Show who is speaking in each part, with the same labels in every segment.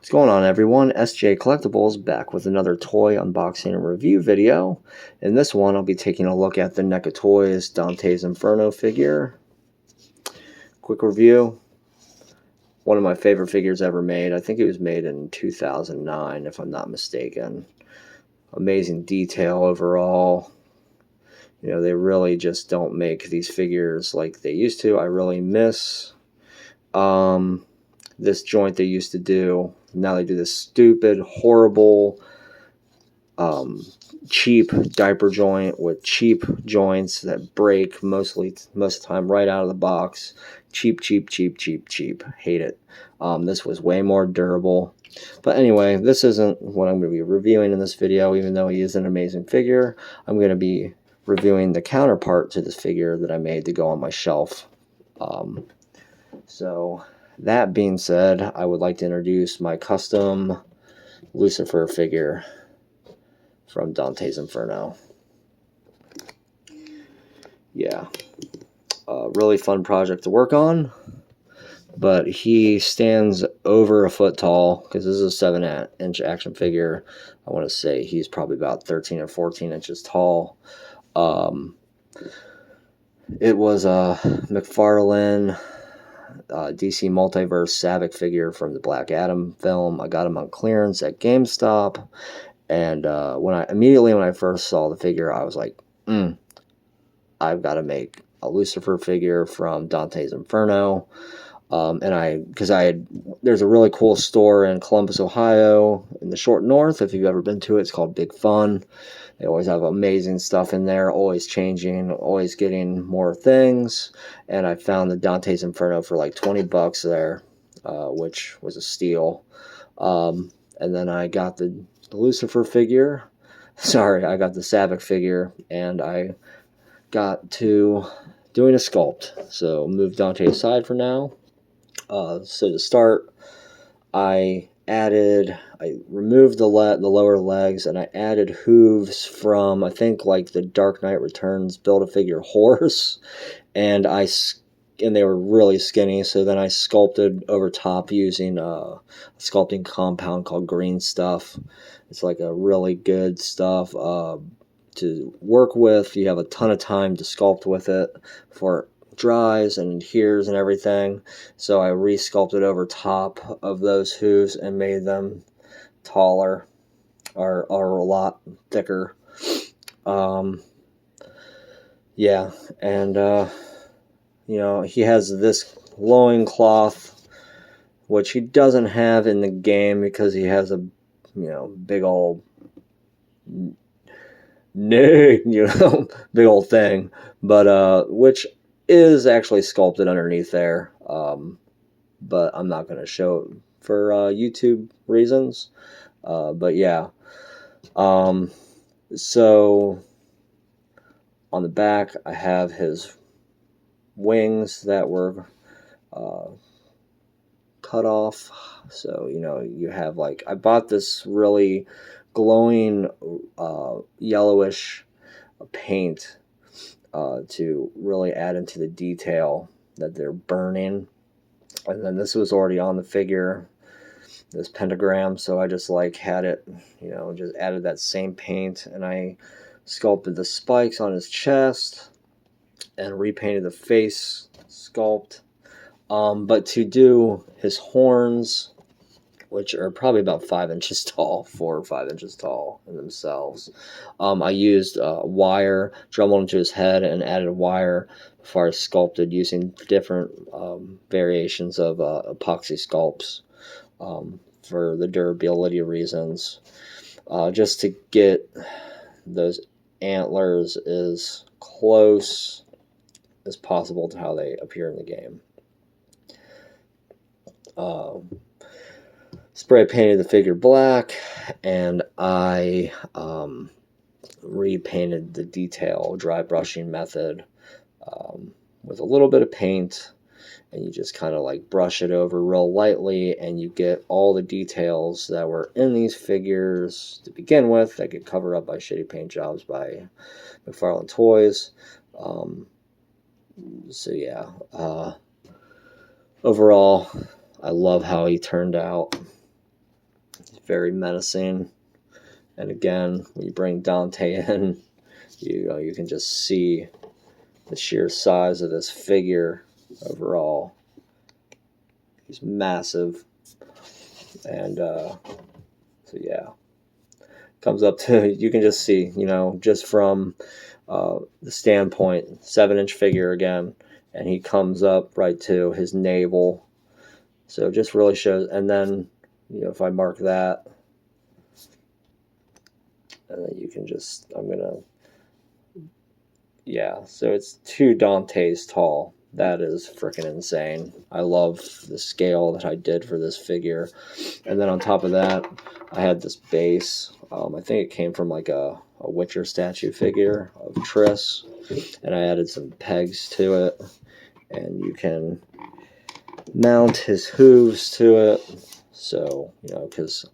Speaker 1: What's going on, everyone? SJ Collectibles back with another toy unboxing and review video. In this one, I'll be taking a look at the NECA Toys Dante's Inferno figure. Quick review. One of my favorite figures ever made. I think it was made in 2009, if I'm not mistaken. Amazing detail overall. You know, they really just don't make these figures like they used to. I really miss this joint they used to do. Now they do this stupid, horrible, cheap diaper joint with cheap joints that break most of the time right out of the box. Cheap. Hate it. This was way more durable. But anyway, this isn't what I'm going to be reviewing in this video, even though he is an amazing figure. I'm going to be reviewing the counterpart to this figure that I made to go on my shelf. So that being said, I would like to introduce my custom Lucifer figure from Dante's Inferno. Yeah, really fun project to work on, but he stands over a foot tall because this is a 7-inch action figure. I want to say he's probably about 13 or 14 inches tall. It was a McFarlane DC Multiverse Savick figure from the Black Adam film. I got him on clearance at GameStop, and when I first saw the figure, I was like, I've got to make a Lucifer figure from Dante's Inferno. There's a really cool store in Columbus, Ohio, in the short north. If you've ever been to it, it's called Big Fun. They always have amazing stuff in there, always changing, always getting more things. And I found the Dante's Inferno for like $20 there, which was a steal. And then I got the Lucifer figure. Sorry, I got the Savick figure, and I got to doing a sculpt. So move Dante aside for now. So to start, I removed the lower legs, and I added hooves from, I think, like the Dark Knight Returns Build-A-Figure horse, and they were really skinny, so then I sculpted over top using a sculpting compound called Green Stuff. It's like a really good stuff to work with. You have a ton of time to sculpt with it before it dries and adheres and everything. So I re-sculpted over top of those hooves and made them taller or a lot thicker. Yeah, and you know, he has this loincloth, which he doesn't have in the game because he has a, you know, big old big old thing, but which is actually sculpted underneath there, but I'm not going to show it for YouTube reasons, but yeah, so on the back I have his wings that were cut off. So, you know, you have like, I bought this really glowing yellowish paint to really add into the detail that they're burning. And then this was already on the figure, this pentagram, so I just like had it, you know, just added that same paint, and I sculpted the spikes on his chest and repainted the face sculpt. But to do his horns, which are probably about 5 inches tall, 4 or 5 inches tall in themselves, I used wire, drummed into his head, and added wire before I sculpted using different variations of epoxy sculpts for the durability reasons, just to get those antlers as close as possible to how they appear in the game. Spray painted the figure black, and I repainted the detail, dry brushing method, with a little bit of paint, and you just kind of like brush it over real lightly, and you get all the details that were in these figures to begin with that get covered up by shitty paint jobs by McFarlane Toys. So yeah, overall, I love how he turned out. very menacing. And again, when you bring Dante in, you can just see the sheer size of this figure overall. He's massive. And so yeah, comes up to, you can just see, just from the standpoint, 7-inch figure again, and he comes up right to his navel. So it just really shows. And then, if I mark that, and then you can just, yeah, so it's 2 Dantes tall. That is freaking insane. I love the scale that I did for this figure. And then on top of that, I had this base. I think it came from like a Witcher statue figure of Triss. And I added some pegs to it. And you can mount his hooves to it. So, because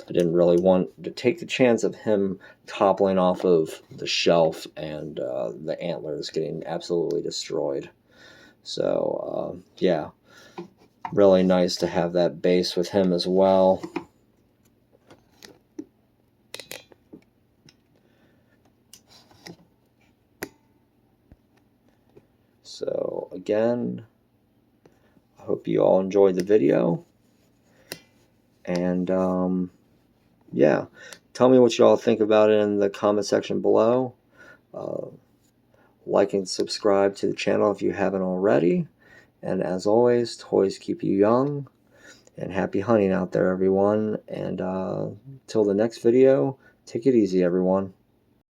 Speaker 1: I didn't really want to take the chance of him toppling off of the shelf and the antlers getting absolutely destroyed. So, yeah, really nice to have that base with him as well. So, again, I hope you all enjoyed the video. And, yeah, tell me what you all think about it in the comment section below. Like and subscribe to the channel if you haven't already. And as always, toys keep you young. And happy hunting out there, everyone. And till the next video, take it easy, everyone.